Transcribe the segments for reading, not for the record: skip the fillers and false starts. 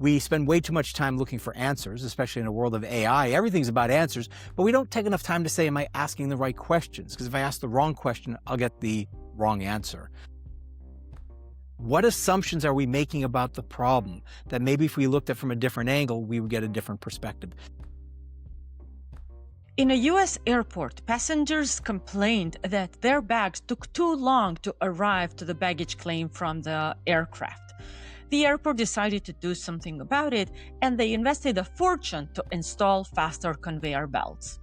We spend way too much time looking for answers, especially in a world of AI. Everything's about answers, but we don't take enough time to say, am I asking the right questions? Because if I ask the wrong question, I'll get the wrong answer. What assumptions are we making about the problem that maybe if we looked at from a different angle, we would get a different perspective? In a US airport, passengers complained that their bags took too long to arrive to the baggage claim from the aircraft. The airport decided to do something about it, and they invested a fortune to install faster conveyor belts.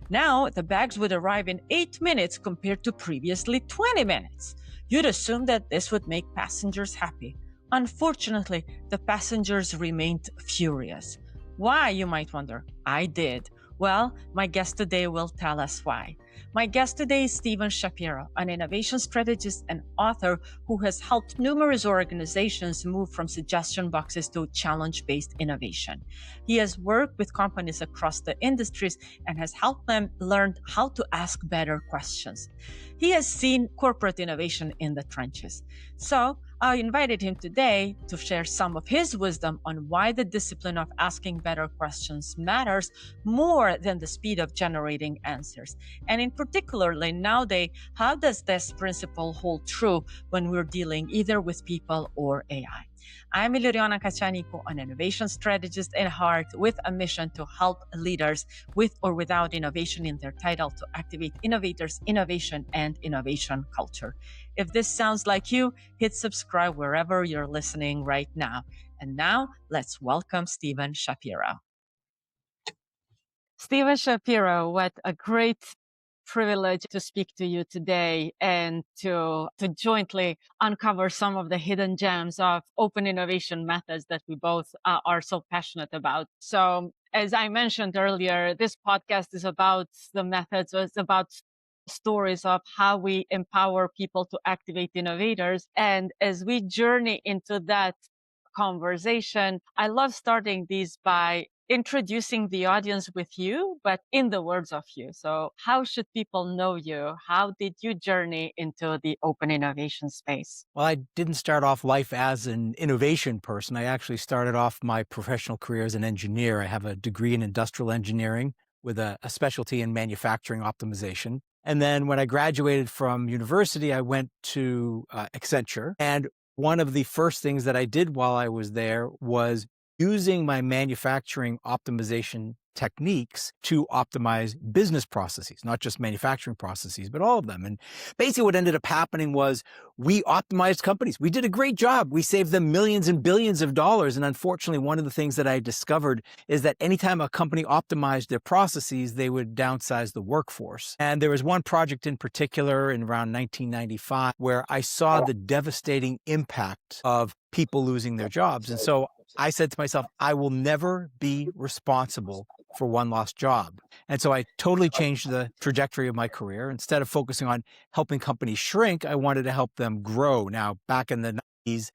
Now, the bags would arrive in 8 minutes compared to previously 20 minutes. You'd assume that this would make passengers happy. Unfortunately, the passengers remained furious. Why, you might wonder? I did. Well, my guest today will tell us why. My guest today is Stephen Shapiro, an innovation strategist and author who has helped numerous organizations move from suggestion boxes to challenge-based innovation. He has worked with companies across the industries and has helped them learn how to ask better questions. He has seen corporate innovation in the trenches. So I invited him today to share some of his wisdom on why the discipline of asking better questions matters more than the speed of generating answers. And in particularly nowadays, how does this principle hold true when we're dealing either with people or AI? I'm Iliriana Kachanico, an innovation strategist at heart with a mission to help leaders with or without innovation in their title to activate innovators, innovation, and innovation culture. If this sounds like you, hit subscribe wherever you're listening right now. And now let's welcome Stephen Shapiro. Stephen Shapiro, what a great privilege to speak to you today and to jointly uncover some of the hidden gems of open innovation methods that we both are so passionate about. So as I mentioned earlier, this podcast is about the methods, it's about stories of how we empower people to activate innovators. And as we journey into that conversation, I love starting these by introducing the audience with you, but in the words of you. So how should people know you? How did you journey into the open innovation space? Well, I didn't start off life as an innovation person. I actually started off my professional career as an engineer. I have a degree in industrial engineering with a specialty in manufacturing optimization. And then when I graduated from university, I went to Accenture. And one of the first things that I did while I was there was using my manufacturing optimization techniques to optimize business processes, not just manufacturing processes, but all of them. And basically what ended up happening was we optimized companies. We did a great job. We saved them millions and billions of dollars. And unfortunately, one of the things that I discovered is that anytime a company optimized their processes, they would downsize the workforce. And there was one project in particular in around 1995 where I saw the devastating impact of people losing their jobs. And so I said to myself, I will never be responsible for one lost job. And so I totally changed the trajectory of my career. Instead of focusing on helping companies shrink, I wanted to help them grow. Now, back in the 90s,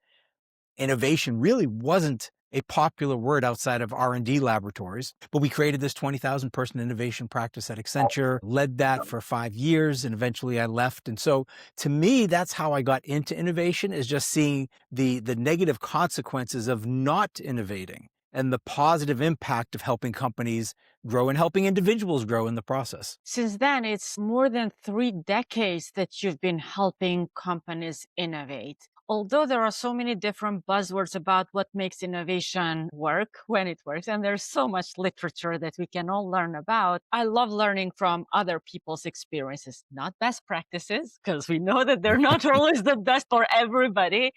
innovation really wasn't a popular word outside of R&D laboratories, but we created this 20,000 person innovation practice at Accenture, led that for 5 years, and eventually I left. And so to me, that's how I got into innovation, is just seeing the negative consequences of not innovating and the positive impact of helping companies grow and helping individuals grow in the process. Since then, it's more than 3 decades that you've been helping companies innovate. Although there are so many different buzzwords about what makes innovation work when it works, and there's so much literature that we can all learn about, I love learning from other people's experiences, not best practices, because we know that they're not always the best for everybody,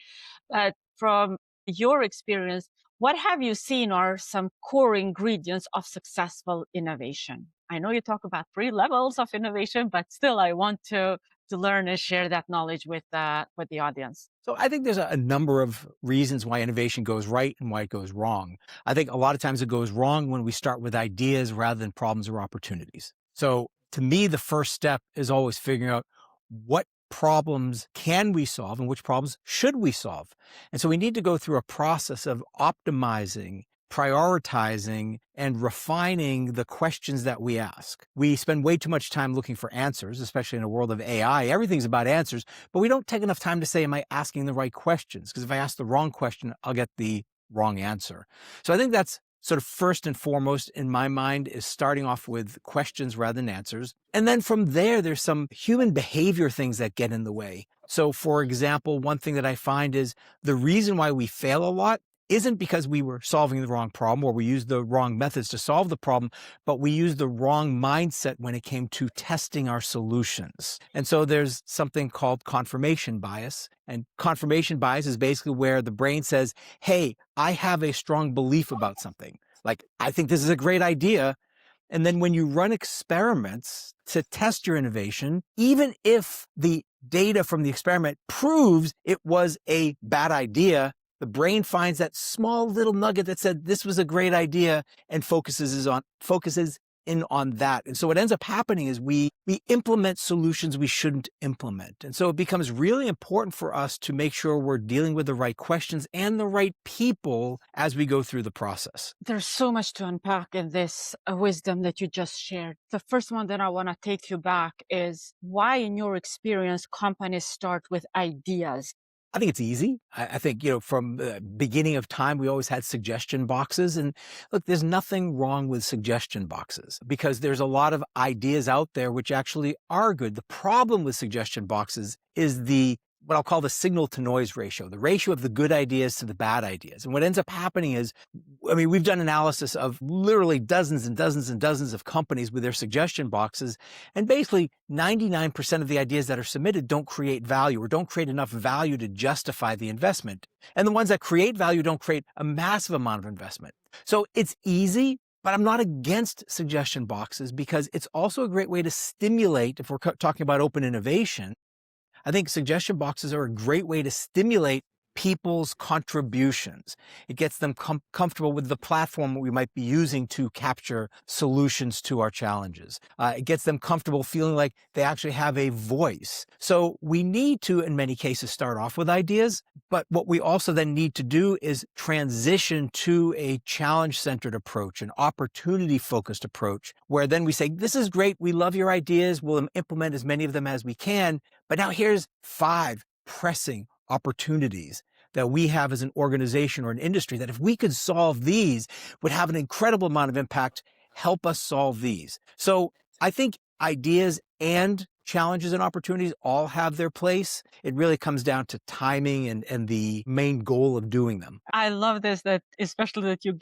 but from your experience, what have you seen are some core ingredients of successful innovation? I know you talk about 3 levels of innovation, but still I want to learn and share that knowledge with the audience. So I think there's a number of reasons why innovation goes right and why it goes wrong. I think a lot of times it goes wrong when we start with ideas rather than problems or opportunities. So to me, the first step is always figuring out what problems can we solve and which problems should we solve. And so we need to go through a process of optimizing, prioritizing, and refining the questions that we ask. We spend way too much time looking for answers, especially in a world of AI. Everything's about answers, but we don't take enough time to say, am I asking the right questions? Because if I ask the wrong question, I'll get the wrong answer. So I think that's sort of first and foremost in my mind is starting off with questions rather than answers. And then from there, there's some human behavior things that get in the way. So for example, one thing that I find is the reason why we fail a lot isn't because we were solving the wrong problem or we used the wrong methods to solve the problem, but we used the wrong mindset when it came to testing our solutions. And so there's something called confirmation bias. And confirmation bias is basically where the brain says, hey, I have a strong belief about something. Like, I think this is a great idea. And then when you run experiments to test your innovation, even if the data from the experiment proves it was a bad idea, the brain finds that small little nugget that said this was a great idea and focuses in on that. And so what ends up happening is we implement solutions we shouldn't implement. And so it becomes really important for us to make sure we're dealing with the right questions and the right people as we go through the process. There's so much to unpack in this wisdom that you just shared. The first one that I want to take you back is why, in your experience, companies start with ideas. I think it's easy. I think, from the beginning of time, we always had suggestion boxes. And look, there's nothing wrong with suggestion boxes because there's a lot of ideas out there which actually are good. The problem with suggestion boxes is what I'll call the signal to noise ratio, the ratio of the good ideas to the bad ideas. And what ends up happening is, we've done analysis of literally dozens and dozens and dozens of companies with their suggestion boxes. And basically 99% of the ideas that are submitted don't create value or don't create enough value to justify the investment. And the ones that create value don't create a massive amount of investment. So it's easy, but I'm not against suggestion boxes because it's also a great way to stimulate, if we're talking about open innovation, I think suggestion boxes are a great way to stimulate people's contributions. It gets them comfortable with the platform we might be using to capture solutions to our challenges. It gets them comfortable feeling like they actually have a voice. So we need to, in many cases, start off with ideas, but what we also then need to do is transition to a challenge-centered approach, an opportunity-focused approach, where then we say, this is great, we love your ideas, we'll implement as many of them as we can, but now here's 5 pressing opportunities that we have as an organization or an industry that if we could solve these would have an incredible amount of impact, help us solve these. So I think ideas and challenges and opportunities all have their place. It really comes down to timing and the main goal of doing them. I love this, that especially that you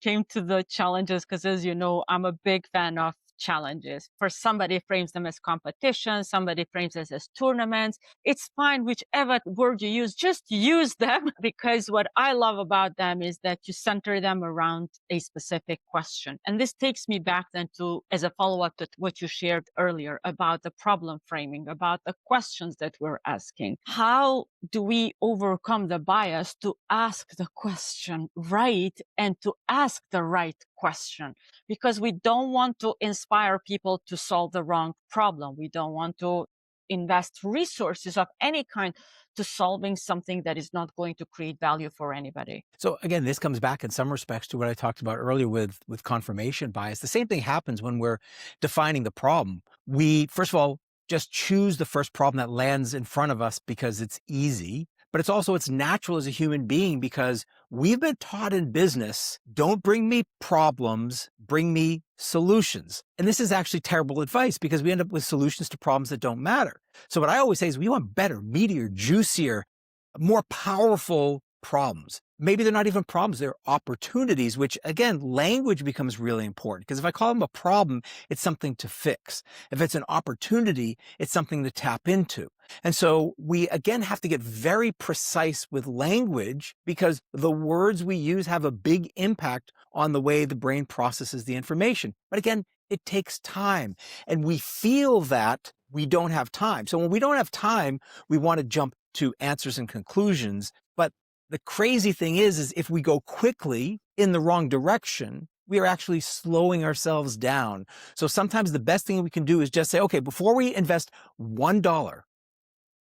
came to the challenges, because as you know, I'm a big fan of challenges. For somebody frames them as competitions, somebody frames them as tournaments. It's fine, whichever word you use, just use them because what I love about them is that you center them around a specific question. And this takes me back then to, as a follow-up to what you shared earlier about the problem framing, about the questions that we're asking. How do we overcome the bias to ask the question right and to ask the right question? Because we don't want to inspire people to solve the wrong problem. We don't want to invest resources of any kind to solving something that is not going to create value for anybody. So again, this comes back in some respects to what I talked about earlier with confirmation bias. The same thing happens when we're defining the problem. We, first of all, just choose the first problem that lands in front of us because it's easy. But it's natural as a human being because we've been taught in business, don't bring me problems, bring me solutions. And this is actually terrible advice because we end up with solutions to problems that don't matter. So what I always say is we want better, meatier, juicier, more powerful problems. Maybe they're not even problems, they're opportunities, which again, language becomes really important because if I call them a problem, it's something to fix. If it's an opportunity, it's something to tap into. And so we again have to get very precise with language because the words we use have a big impact on the way the brain processes the information. But again, it takes time and we feel that we don't have time. So when we don't have time, we want to jump to answers and conclusions. But the crazy thing is if we go quickly in the wrong direction, we are actually slowing ourselves down. So sometimes the best thing we can do is just say, okay, before we invest $1,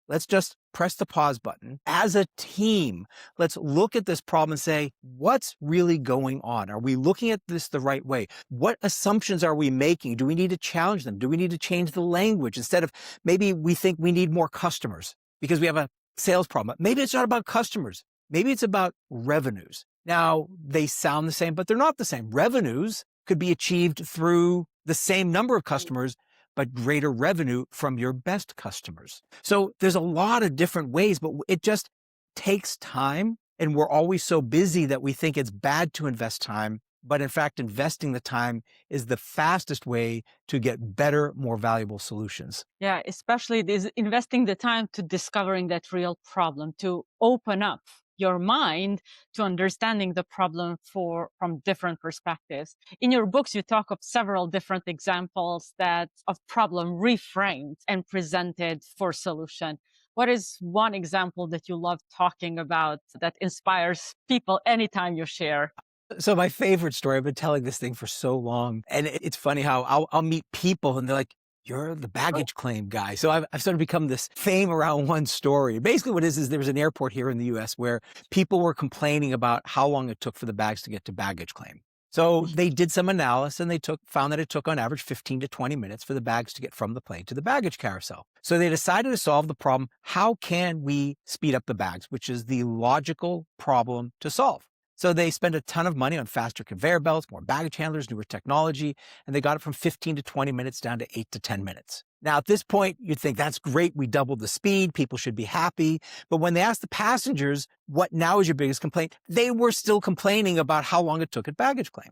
let's just press the pause button. As a team, let's look at this problem and say, what's really going on? Are we looking at this the right way? What assumptions are we making? Do we need to challenge them? Do we need to change the language? Instead of maybe we think we need more customers because we have a sales problem. Maybe it's not about customers. Maybe it's about revenues. Now, they sound the same, but they're not the same. Revenues could be achieved through the same number of customers, but greater revenue from your best customers. So there's a lot of different ways, but it just takes time. And we're always so busy that we think it's bad to invest time. But in fact, investing the time is the fastest way to get better, more valuable solutions. Yeah, especially this investing the time to discovering that real problem, to open up your mind to understanding the problem from different perspectives. In your books, you talk of several different examples that of problem reframed and presented for solution. What is one example that you love talking about that inspires people anytime you share? So my favorite story, I've been telling this thing for so long, and it's funny how I'll meet people and they're like, "You're the baggage claim guy." So I've sort of become this fame around one story. Basically what it is there was an airport here in the US where people were complaining about how long it took for the bags to get to baggage claim. So they did some analysis and found that it took on average 15 to 20 minutes for the bags to get from the plane to the baggage carousel. So they decided to solve the problem. How can we speed up the bags, which is the logical problem to solve? So they spent a ton of money on faster conveyor belts, more baggage handlers, newer technology, and they got it from 15 to 20 minutes down to 8 to 10 minutes. Now, at this point, you'd think that's great. We doubled the speed. People should be happy. But when they asked the passengers, what now is your biggest complaint? They were still complaining about how long it took at baggage claim.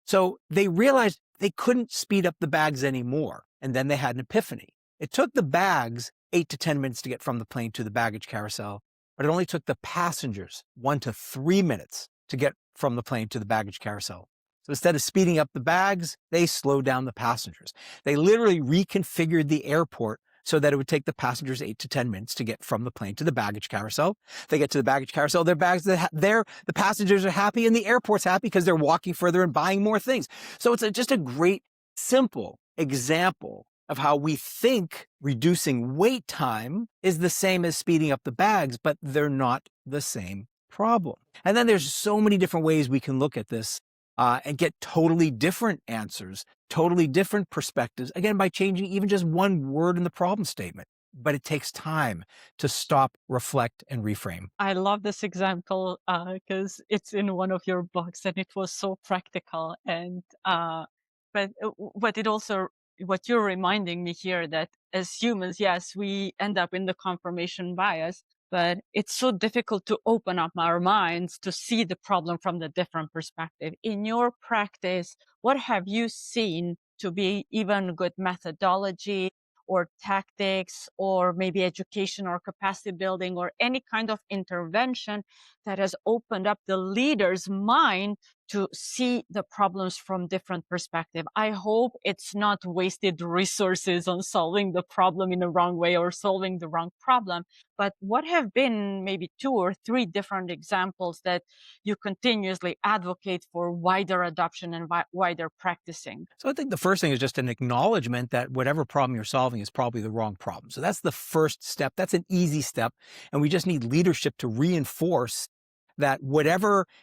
So they realized they couldn't speed up the bags anymore. And then they had an epiphany. It took the bags 8 to 10 minutes to get from the plane to the baggage carousel, but it only took the passengers 1 to 3 minutes to get from the plane to the baggage carousel. So instead of speeding up the bags, they slowed down the passengers. They literally reconfigured the airport so that it would take the passengers 8 to 10 minutes to get from the plane to the baggage carousel. They get to the baggage carousel, their bags there, the passengers are happy and the airport's happy because they're walking further and buying more things. So it's just a great, simple example of how we think reducing wait time is the same as speeding up the bags, but they're not the same problem. And then there's so many different ways we can look at this and get totally different answers, totally different perspectives, again, by changing even just one word in the problem statement. But it takes time to stop, reflect, and reframe. I love this example because it's in one of your books and it was so practical. And but it also what you're reminding me here that as humans, yes, we end up in the confirmation bias, but it's so difficult to open up our minds to see the problem from the different perspective. In your practice, what have you seen to be even good methodology or tactics or maybe education or capacity building or any kind of intervention that has opened up the leader's mind to see the problems from different perspective? I hope it's not wasted resources on solving the problem in the wrong way or solving the wrong problem. But what have been maybe 2 or 3 different examples that you continuously advocate for wider adoption and wider practicing? So I think the first thing is just an acknowledgement that whatever problem you're solving is probably the wrong problem. So that's the first step. That's an easy step. And we just need leadership to reinforce that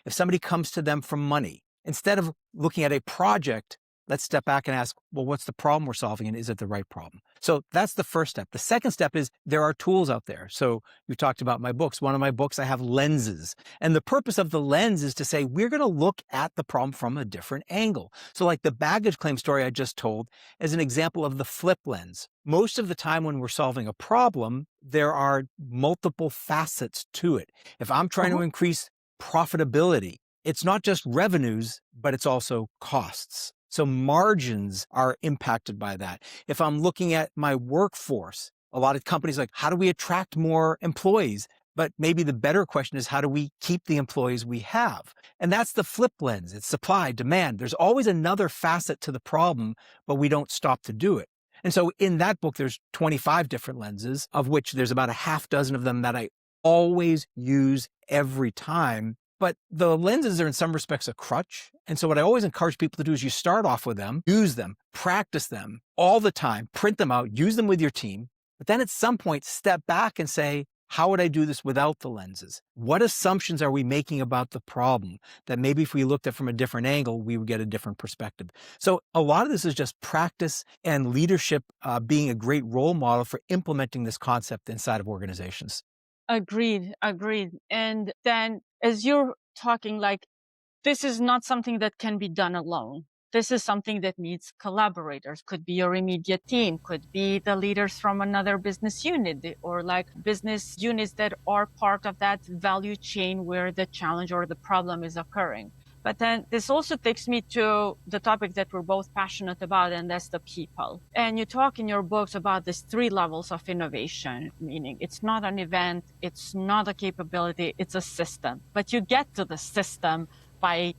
if somebody comes to them for money, instead of looking at a project, let's step back and ask, well, what's the problem we're solving and is it the right problem? So that's the first step. The second step is there are tools out there. So you talked about my books. One of my books, I have lenses. And the purpose of the lens is to say, we're going to look at the problem from a different angle. So like the baggage claim story I just told is an example of the flip lens. Most of the time when we're solving a problem, there are multiple facets to it. If I'm trying to increase profitability, it's not just revenues, but it's also costs. So margins are impacted by that. If I'm looking at my workforce, a lot of companies like, how do we attract more employees? But maybe the better question is, how do we keep the employees we have? And that's the flip lens. It's supply, demand. There's always another facet to the problem, but we don't stop to do it. And so in that book, there's 25 different lenses, of which there's about a half dozen of them that I always use every time. But the lenses are in some respects a crutch. And so what I always encourage people to do is you start off with them, use them, practice them all the time, print them out, use them with your team. But then at some point, step back and say, how would I do this without the lenses? What assumptions are we making about the problem that maybe if we looked at from a different angle, we would get a different perspective? So a lot of this is just practice and leadership being a great role model for implementing this concept inside of organizations. Agreed, agreed. And then as you're talking like this is not something that can be done alone. This is something that needs collaborators. Could be your immediate team, could be the leaders from another business unit, or like business units that are part of that value chain where the challenge or the problem is occurring. But then this also takes me to the topic that we're both passionate about, and that's the people. And you talk in your books about these three levels of innovation, meaning it's not an event, it's not a capability, it's a system. But you get to the system by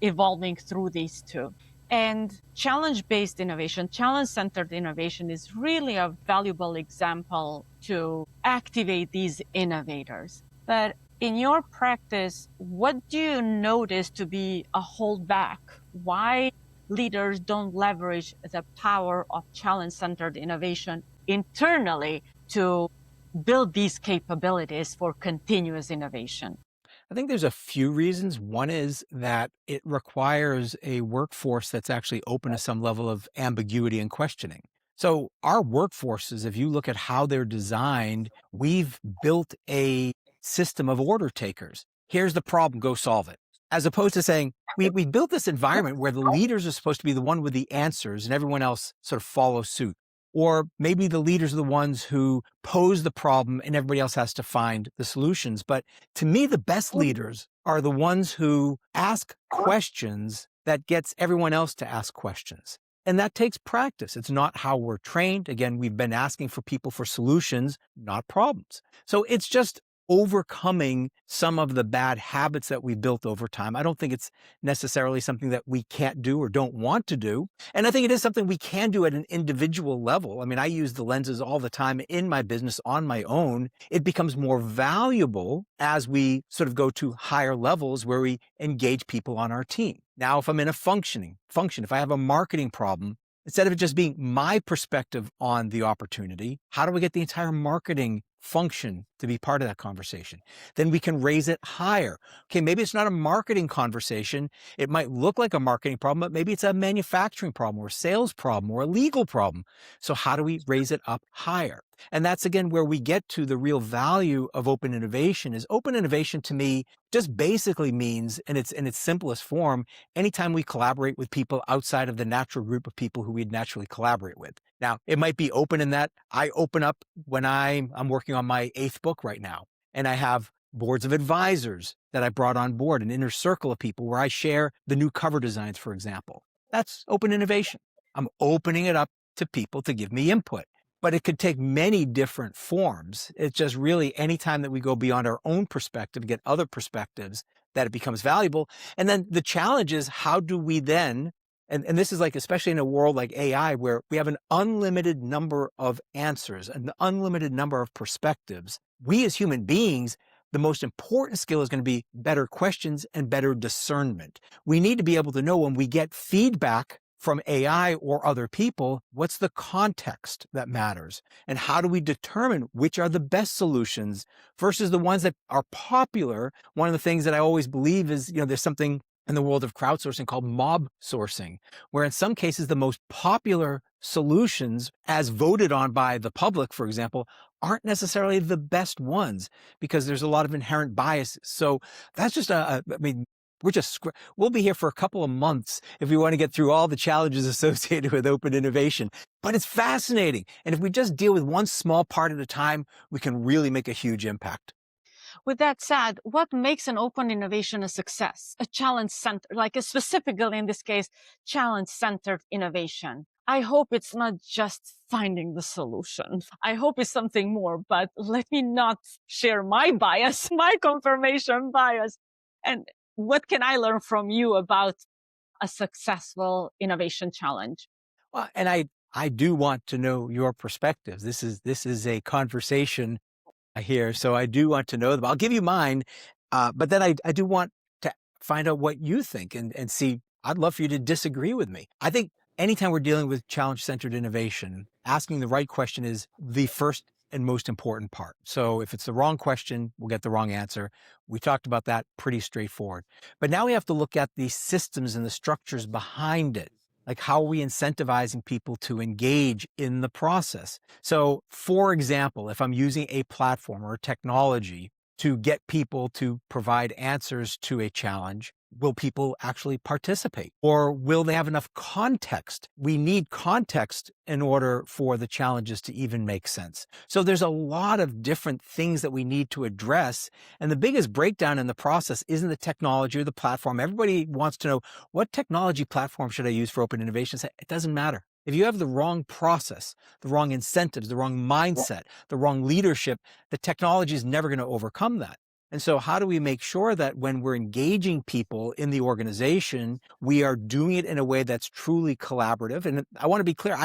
evolving through these two. And challenge-based innovation, challenge-centered innovation is really a valuable example to activate these innovators. But in your practice, what do you notice to be a holdback? Why leaders don't leverage the power of challenge-centered innovation internally to build these capabilities for continuous innovation? I think there's a few reasons. One is that it requires a workforce that's actually open to some level of ambiguity and questioning. So, our workforces, if you look at how they're designed, we've built a system of order takers. Here's the problem, go solve it. As opposed to saying, we built this environment where the leaders are supposed to be the one with the answers and everyone else sort of follows suit. Or maybe the leaders are the ones who pose the problem and everybody else has to find the solutions. But to me, the best leaders are the ones who ask questions that gets everyone else to ask questions. And that takes practice. It's not how we're trained. Again, we've been asking for people for solutions, not problems. So it's just overcoming some of the bad habits that we've built over time. I don't think it's necessarily something that we can't do or don't want to do. And I think it is something we can do at an individual level. I mean, I use the lenses all the time in my business on my own. It becomes more valuable as we sort of go to higher levels where we engage people on our team. Now, if I'm in a function, if I have a marketing problem, instead of it just being my perspective on the opportunity, how do we get the entire marketing function to be part of that conversation? Then we can raise it higher. Okay, maybe it's not a marketing conversation. It might look like a marketing problem, but maybe it's a manufacturing problem or a sales problem or a legal problem. So how do we raise it up higher? And that's again where we get to the real value of open innovation. Is open innovation to me just basically means, in its simplest form, anytime we collaborate with people outside of the natural group of people who we'd naturally collaborate with. Now, it might be open in that I open up when I'm working on my 8th book right now, and I have boards of advisors that I brought on board, an inner circle of people where I share the new cover designs, for example. That's open innovation. I'm opening it up to people to give me input. But it could take many different forms. It's just really anytime that we go beyond our own perspective, get other perspectives, that it becomes valuable. And then the challenge is, how do we then, and this is like, especially in a world like AI, where we have an unlimited number of answers, an unlimited number of perspectives. We as human beings, the most important skill is going to be better questions and better discernment. We need to be able to know when we get feedback from AI or other people, what's the context that matters? And how do we determine which are the best solutions versus the ones that are popular? One of the things that I always believe is, there's something in the world of crowdsourcing called mob sourcing, where in some cases the most popular solutions as voted on by the public, for example, aren't necessarily the best ones because there's a lot of inherent biases. So that's just we'll be here for a couple of months if we want to get through all the challenges associated with open innovation. But it's fascinating. And if we just deal with one small part at a time, we can really make a huge impact. With that said, what makes an open innovation a success? A challenge centered, specifically in this case, challenge centered innovation. I hope it's not just finding the solution. I hope it's something more, but let me not share my bias, my confirmation bias. And what can I learn from you about a successful innovation challenge? Well, and I do want to know your perspectives. This is a conversation here, so I do want to know them. I'll give you mine, but then I do want to find out what you think and see. I'd love for you to disagree with me. I think anytime we're dealing with challenge-centered innovation, asking the right question is the first and most important part. So if it's the wrong question, we'll get the wrong answer. We talked about that, pretty straightforward. But now we have to look at the systems and the structures behind it. Like, how are we incentivizing people to engage in the process? So for example, if I'm using a platform or a technology, to get people to provide answers to a challenge, will people actually participate? Or will they have enough context? We need context in order for the challenges to even make sense. So there's a lot of different things that we need to address. And the biggest breakdown in the process isn't the technology or the platform. Everybody wants to know, what technology platform should I use for open innovation? It doesn't matter. If you have the wrong process, the wrong incentives, the wrong mindset, the wrong leadership, the technology is never going to overcome that. And so how do we make sure that when we're engaging people in the organization, we are doing it in a way that's truly collaborative? And I want to be clear,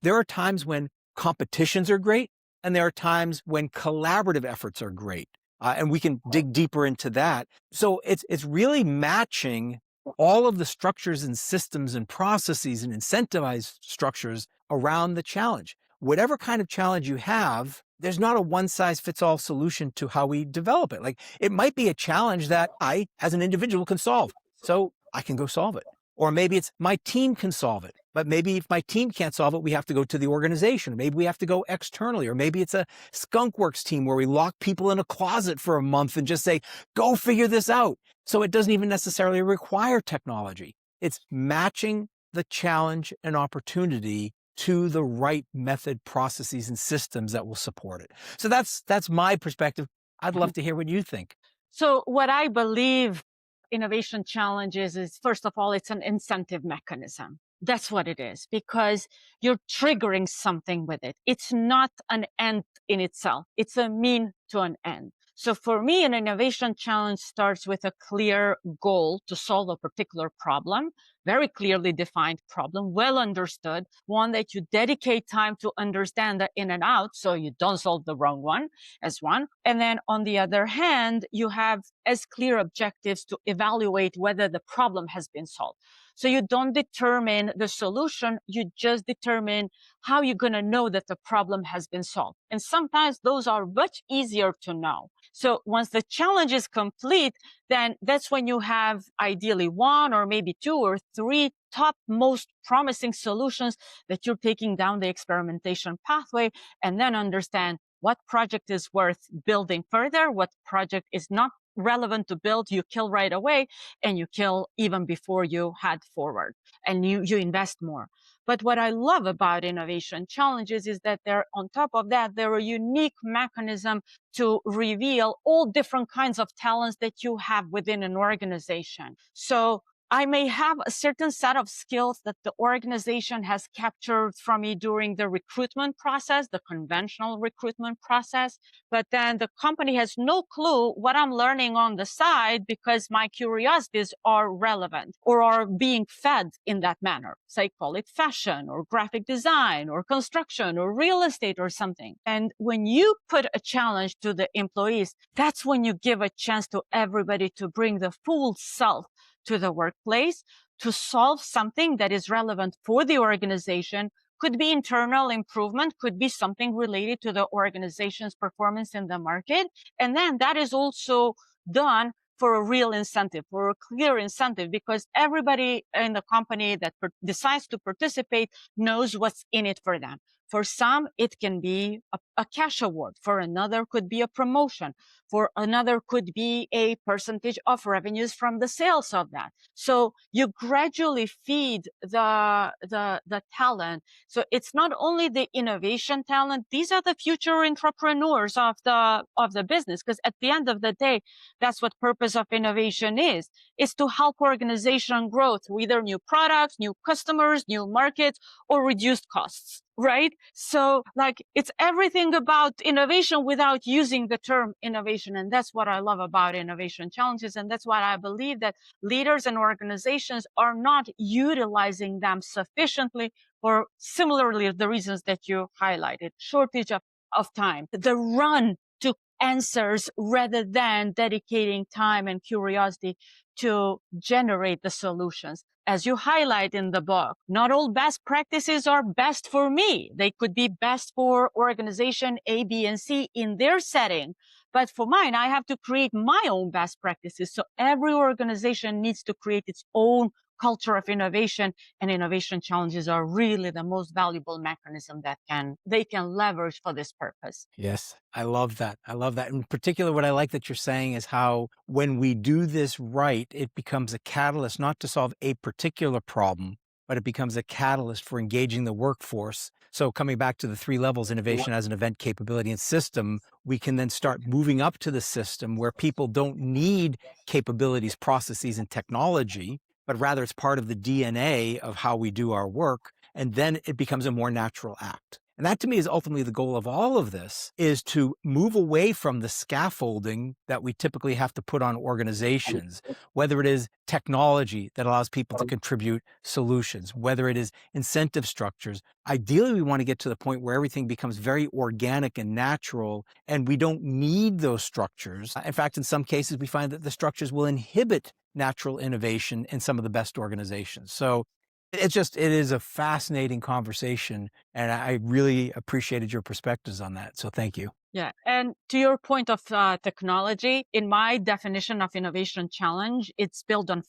there are times when competitions are great, and there are times when collaborative efforts are great. And we can dig deeper into that. So it's really matching all of the structures and systems and processes and incentivized structures around the challenge. Whatever kind of challenge you have, there's not a one-size-fits-all solution to how we develop it. Like, it might be a challenge that I, as an individual, can solve. So I can go solve it. Or maybe it's my team can solve it. But maybe if my team can't solve it, we have to go to the organization. Maybe we have to go externally. Or maybe it's a skunkworks team where we lock people in a closet for a month and just say, go figure this out. So it doesn't even necessarily require technology. It's matching the challenge and opportunity to the right method, processes, and systems that will support it. So that's my perspective. I'd love to hear what you think. So what I believe innovation challenges is, first of all, it's an incentive mechanism. That's what it is, because you're triggering something with it. It's not an end in itself. It's a mean to an end. So for me, an innovation challenge starts with a clear goal to solve a particular problem, very clearly defined problem, well understood, one that you dedicate time to understand the in and out so you don't solve the wrong one as one. And then on the other hand, you have as clear objectives to evaluate whether the problem has been solved. So you don't determine the solution, you just determine how you're going to know that the problem has been solved. And sometimes those are much easier to know. So once the challenge is complete, then that's when you have ideally one or maybe two or three top most promising solutions that you're taking down the experimentation pathway, and then understand what project is worth building further, what project is not relevant to build, you kill right away, and you kill even before you head forward, and you invest more. But what I love about innovation challenges is that they're, on top of that, they're a unique mechanism to reveal all different kinds of talents that you have within an organization. So I may have a certain set of skills that the organization has captured from me during the recruitment process, the conventional recruitment process, but then the company has no clue what I'm learning on the side because my curiosities are relevant or are being fed in that manner. Say, call it fashion or graphic design or construction or real estate or something. And when you put a challenge to the employees, that's when you give a chance to everybody to bring the full self to the workplace to solve something that is relevant for the organization. Could be internal improvement, could be something related to the organization's performance in the market. And then that is also done for a real incentive, for a clear incentive, because everybody in the company that decides to participate knows what's in it for them. For some, it can be a cash award. For another, could be a promotion. For another, could be a percentage of revenues from the sales of that. So you gradually feed the talent. So it's not only the innovation talent; these are the future entrepreneurs of the business. Because at the end of the day, that's what purpose of innovation is to help organization grow through either new products, new customers, new markets, or reduced costs. Right? So like it's everything about innovation without using the term innovation. And that's what I love about innovation challenges. And that's why I believe that leaders and organizations are not utilizing them sufficiently for similarly the reasons that you highlighted: shortage of time, the run to answers rather than dedicating time and curiosity to generate the solutions. As you highlight in the book, not all best practices are best for me. They could be best for organization A, B, and C in their setting, But for mine, I have to create my own best practices. So every organization needs to create its own culture of innovation, and innovation challenges are really the most valuable mechanism that they can leverage for this purpose. Yes, I love that. I love that. In particular, what I like that you're saying is how when we do this right, it becomes a catalyst not to solve a particular problem, but it becomes a catalyst for engaging the workforce. So coming back to the three levels, innovation as an event, capability, and system, we can then start moving up to the system where people don't need capabilities, processes, and technology, but rather it's part of the DNA of how we do our work. And then it becomes a more natural act. And that to me is ultimately the goal of all of this, is to move away from the scaffolding that we typically have to put on organizations, whether it is technology that allows people to contribute solutions, whether it is incentive structures. Ideally, we want to get to the point where everything becomes very organic and natural, and we don't need those structures. In fact, in some cases, we find that the structures will inhibit natural innovation in some of the best organizations. So it is a fascinating conversation, and I really appreciated your perspectives on that. So thank you. Yeah. And to your point of technology, in my definition of innovation challenge, it's built on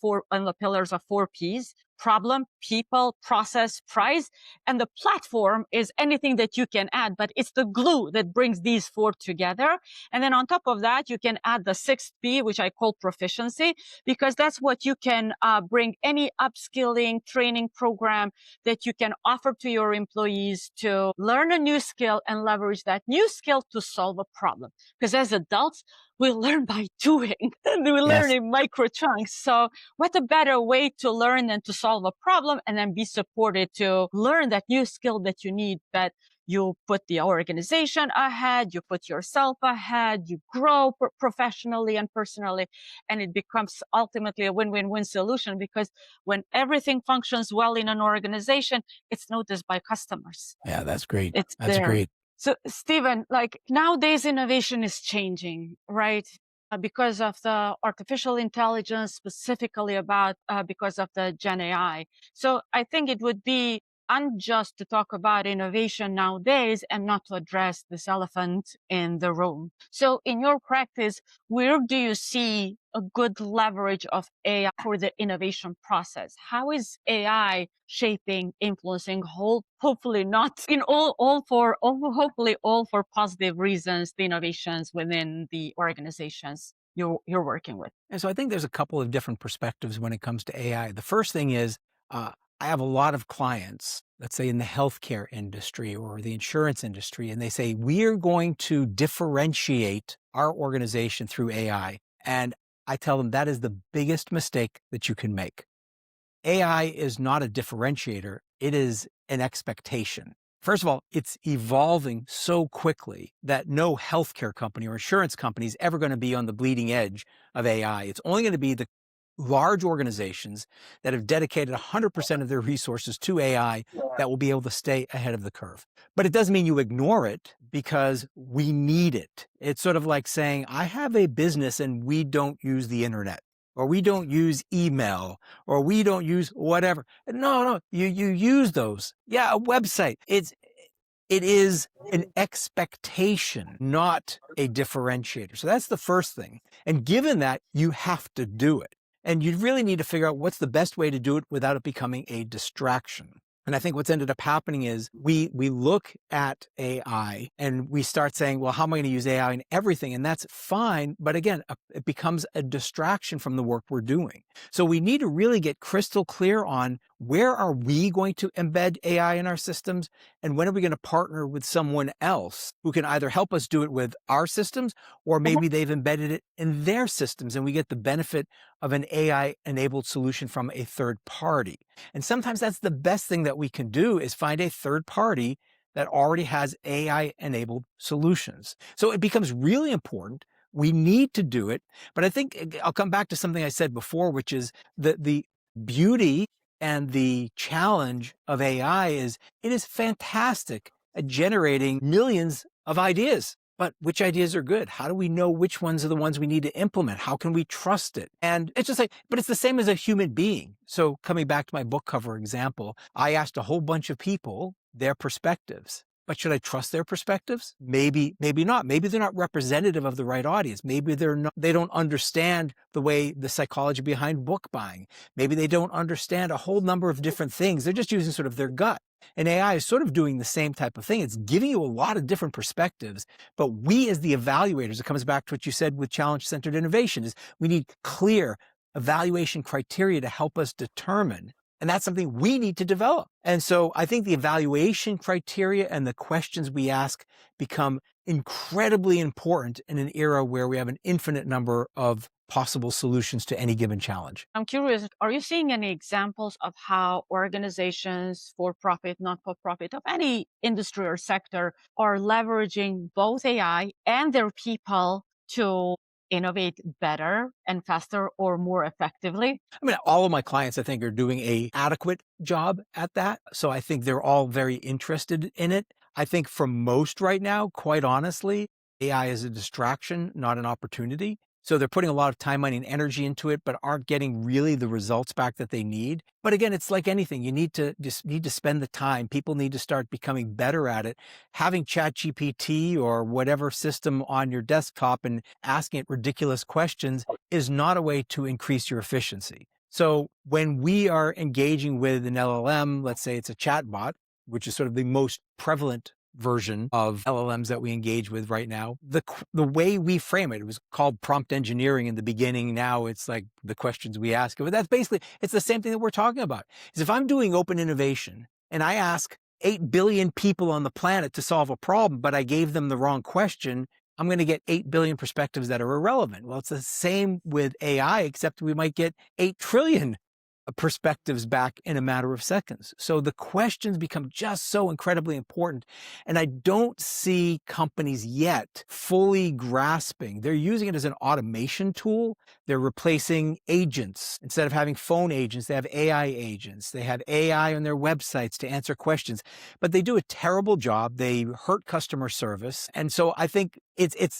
the pillars of 4 Ps: problem, people, process, price. And the platform is anything that you can add, but it's the glue that brings these four together. And then on top of that, you can add the 6th P, which I call proficiency, because that's what you can bring any upskilling training program that you can offer to your employees to learn a new skill and leverage that new skill to solve a problem. Because as adults, we learn by doing and we learn Yes. in micro chunks. So what a better way to learn than to solve a problem and then be supported to learn that new skill that you need, that you put the organization ahead, you put yourself ahead, you grow professionally and personally, and it becomes ultimately a win-win-win solution, because when everything functions well in an organization, it's noticed by customers. Yeah, that's great. It's That's there. great. So, Stephen, like nowadays, innovation is changing, right? Because of the artificial intelligence, specifically because of the Gen AI. So, I think it would be unjust to talk about innovation nowadays and not to address this elephant in the room. So, in your practice, where do you see a good leverage of AI for the innovation process? How is AI shaping, influencing, hopefully not in hopefully all for positive reasons, the innovations within the organizations you're working with? And so I think there's a couple of different perspectives when it comes to AI. The first thing is, I have a lot of clients, let's say in the healthcare industry or the insurance industry, and they say, we're going to differentiate our organization through AI. And I tell them that is the biggest mistake that you can make. AI is not a differentiator, it is an expectation. First of all, it's evolving so quickly that no healthcare company or insurance company is ever going to be on the bleeding edge of AI. It's only going to be the large organizations that have dedicated 100% of their resources to AI that will be able to stay ahead of the curve. But it doesn't mean you ignore it, because we need it. It's sort of like saying, I have a business and we don't use the internet, or we don't use email, or we don't use whatever. No, you use those. Yeah, a website. It is an expectation, not a differentiator. So that's the first thing. And given that, you have to do it. And you really need to figure out what's the best way to do it without it becoming a distraction. And I think what's ended up happening is we look at AI and we start saying, well, how am I going to use AI in everything? And that's fine. But again, it becomes a distraction from the work we're doing. So we need to really get crystal clear on, where are we going to embed AI in our systems? And when are we going to partner with someone else who can either help us do it with our systems, or maybe they've embedded it in their systems and we get the benefit of an AI-enabled solution from a third party. And sometimes that's the best thing that we can do, is find a third party that already has AI-enabled solutions. So it becomes really important. We need to do it. But I think I'll come back to something I said before, which is the beauty and the challenge of AI is it is fantastic at generating millions of ideas. But which ideas are good? How do we know which ones are the ones we need to implement? How can we trust it? And it's just like, but it's the same as a human being. So coming back to my book cover example, I asked a whole bunch of people their perspectives. But should I trust their perspectives? Maybe, maybe not. Maybe they're not representative of the right audience. Maybe they don't understand the way the psychology behind book buying. Maybe they don't understand a whole number of different things. They're just using sort of their gut. And AI is sort of doing the same type of thing. It's giving you a lot of different perspectives, but we as the evaluators, it comes back to what you said with challenge-centered innovation, is we need clear evaluation criteria to help us determine. And that's something we need to develop. And so I think the evaluation criteria and the questions we ask become incredibly important in an era where we have an infinite number of possible solutions to any given challenge. I'm curious, are you seeing any examples of how organizations, for profit, not for profit, of any industry or sector, are leveraging both AI and their people to innovate better and faster or more effectively? I mean, all of my clients, I think, are doing a adequate job at that. So I think they're all very interested in it. I think for most right now, quite honestly, AI is a distraction, not an opportunity. So they're putting a lot of time, money, and energy into it, but aren't getting really the results back that they need. But again, it's like anything. You need to spend the time. People need to start becoming better at it. Having ChatGPT or whatever system on your desktop and asking it ridiculous questions is not a way to increase your efficiency. So when we are engaging with an LLM, let's say it's a chatbot, which is sort of the most prevalent version of LLMs that we engage with right now, the way we frame it, it was called prompt engineering in the beginning. Now it's like the questions we ask. But that's basically, it's the same thing that we're talking about. Is if I'm doing open innovation and I ask 8 billion people on the planet to solve a problem, but I gave them the wrong question, I'm going to get 8 billion perspectives that are irrelevant. Well, it's the same with AI, except we might get 8 trillion perspectives back in a matter of seconds. So the questions become just so incredibly important. And I don't see companies yet fully grasping. They're using it as an automation tool. They're replacing agents. Instead of having phone agents, they have AI agents. They have AI on their websites to answer questions, but they do a terrible job. They hurt customer service. And so I think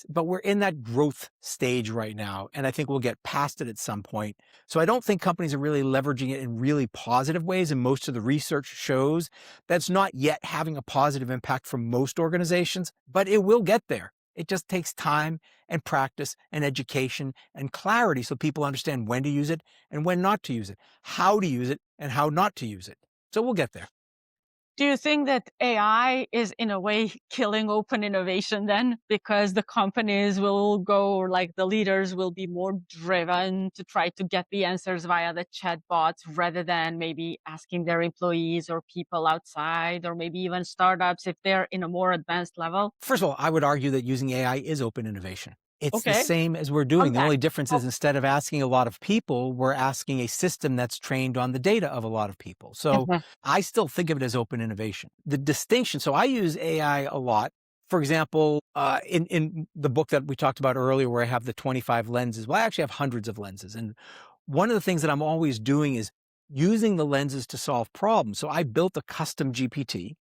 but we're in that growth stage right now. And I think we'll get past it at some point. So I don't think companies are really leveraging it in really positive ways. And most of the research shows that's not yet having a positive impact for most organizations, but it will get there. It just takes time and practice and education and clarity so people understand when to use it and when not to use it, how to use it and how not to use it. So we'll get there. Do you think that AI is in a way killing open innovation then? Because the companies will go, or like the leaders will be more driven to try to get the answers via the chatbots rather than maybe asking their employees or people outside, or maybe even startups if they're in a more advanced level? First of all, I would argue that using AI is open innovation. It's the Okay, same as we're doing. The unpack. only difference is instead of asking a lot of people, we're asking a system that's trained on the data of a lot of people. So Mhm. I still think of it as open innovation. The distinction, so I use AI a lot. For example, in the book that we talked about earlier, where I have the 25 lenses, well, I actually have hundreds of lenses. And one of the things that I'm always doing is using the lenses to solve problems. So I built a custom GPT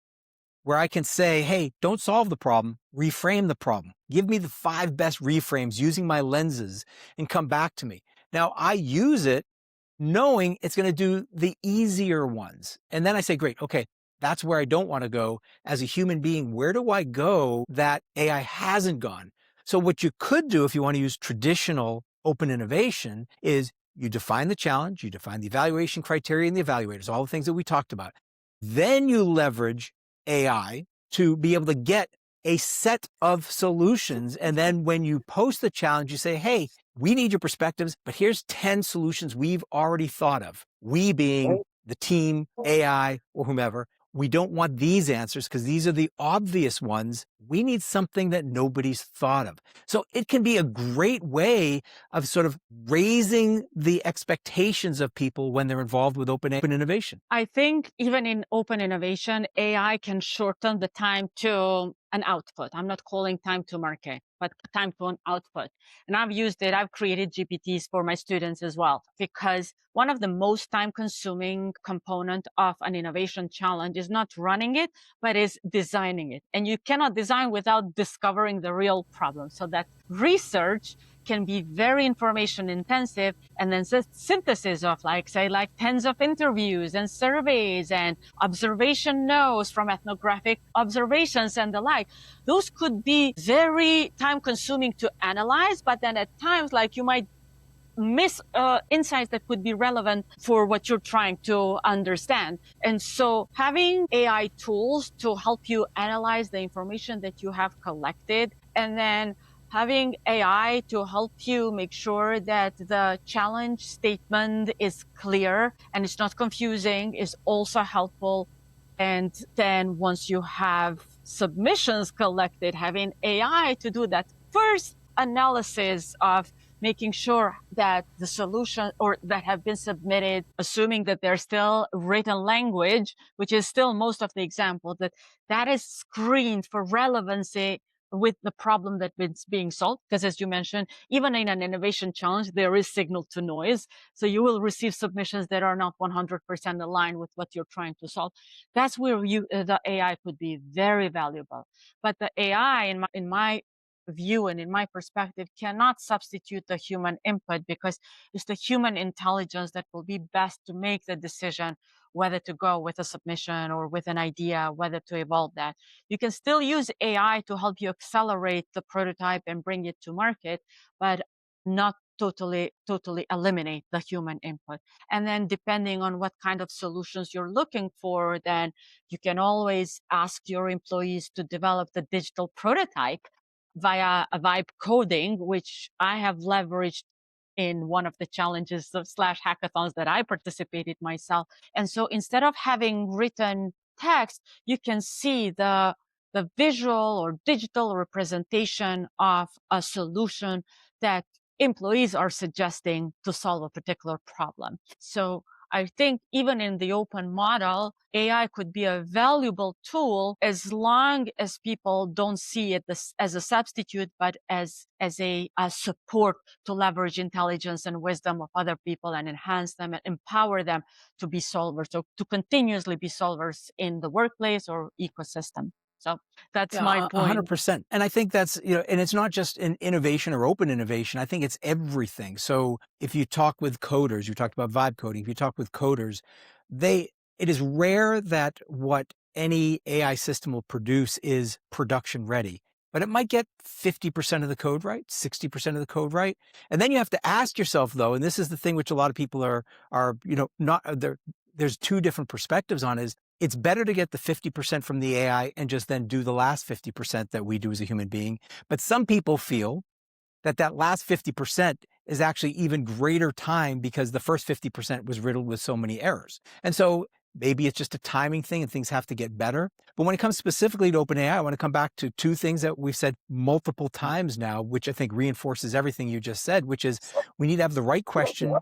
where I can say, hey, don't solve the problem, reframe the problem. Give me the 5 best reframes using my lenses and come back to me. Now I use it knowing it's going to do the easier ones. And then I say, great, okay, that's where I don't want to go. As a human being, where do I go that AI hasn't gone? So what you could do if you want to use traditional open innovation is you define the challenge, you define the evaluation criteria and the evaluators, all the things that we talked about. Then you leverage AI to be able to get a set of solutions. And then when you post the challenge, you say, hey, we need your perspectives, but here's 10 solutions we've already thought of. We being the team, AI, or whomever. We don't want these answers because these are the obvious ones. We need something that nobody's thought of. So it can be a great way of sort of raising the expectations of people when they're involved with open innovation. I think even in open innovation, AI can shorten the time to an output. I'm not calling time to market, but time to an output. And I've used it. I've created GPTs for my students as well, because one of the most time consuming component of an innovation challenge is not running it, but is designing it. And you cannot design without discovering the real problem. So that research can be very information intensive, and then synthesis of, like, say, like tens of interviews and surveys and observation notes from ethnographic observations and the like. Those could be very time consuming to analyze, but then at times, like, you might miss insights that could be relevant for what you're trying to understand. And so having AI tools to help you analyze the information that you have collected, and then having AI to help you make sure that the challenge statement is clear and it's not confusing, is also helpful. And then once you have submissions collected, having AI to do that first analysis of making sure that the solution or that have been submitted, assuming that they're still written language, which is still most of the example, that is screened for relevancy with the problem that's being solved. Because as you mentioned, even in an innovation challenge, there is signal to noise. So you will receive submissions that are not 100% aligned with what you're trying to solve. That's where the AI could be very valuable. But the AI, in my view and in my perspective, cannot substitute the human input, because it's the human intelligence that will be best to make the decision whether to go with a submission or with an idea, whether to evolve that. You can still use AI to help you accelerate the prototype and bring it to market, but not totally eliminate the human input. And then depending on what kind of solutions you're looking for, then you can always ask your employees to develop the digital prototype via a vibe coding, which I have leveraged in one of the challenges of slash hackathons that I participated myself. And so instead of having written text, you can see the visual or digital representation of a solution that employees are suggesting to solve a particular problem. So I think even in the open model, AI could be a valuable tool as long as people don't see it as a substitute, but as a support to leverage intelligence and wisdom of other people and enhance them and empower them to be solvers, so to continuously be solvers in the workplace or ecosystem. So that's Yeah, my a point. 100%. And I think that's, and it's not just in innovation or open innovation. I think it's everything. So if you talk with coders, you talked about vibe coding. If you talk with coders, it is rare that what any AI system will produce is production ready, but it might get 50% of the code right, 60% of the code right. And then you have to ask yourself though, and this is the thing which a lot of people are, not there. There's two different perspectives on is it's better to get the 50% from the AI and just then do the last 50% that we do as a human being. But some people feel that last 50% is actually even greater time because the first 50% was riddled with so many errors. And so maybe it's just a timing thing and things have to get better. But when it comes specifically to OpenAI, I want to come back to two things that we've said multiple times now, which I think reinforces everything you just said, which is we need to have the right question